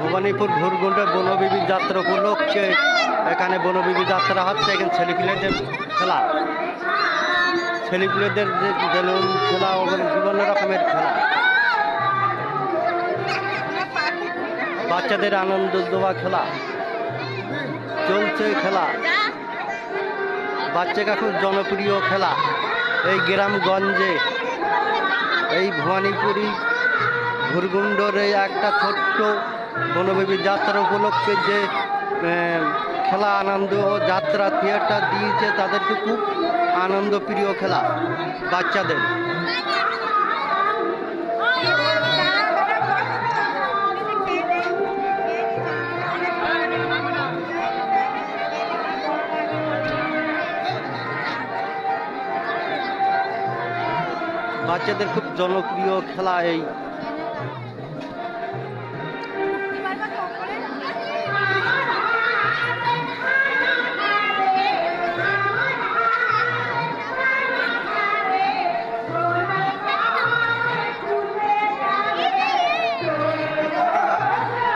ভবানীপুর ঘুরগুন্ডে বনবিবি যাত্রা উপলক্ষে এখানে বনবিবি যাত্রা হচ্ছে। এখানে ছেলেপিলেদের খেলা, ছেলেপিলেদের যে বেলুন খেলা ও বিভিন্ন রকমের খেলা, বাচ্চাদের আনন্দ দেওয়া খেলা চলছে। খেলা বাচ্চাকে খুব জনপ্রিয় খেলা এই গ্রামগঞ্জে। এই ভবানীপুরি ঘুরগুন্ডর এই একটা ছোট্ট বনবিবি যাত্রা উপলক্ষে যে খেলা আনন্দ ও যাত্রা থিয়েটার দিয়েছে, তাদেরকে খুব আনন্দ প্রিয় খেলা বাচ্চাদের। বাচ্চাদের খুব জনপ্রিয় খেলা এই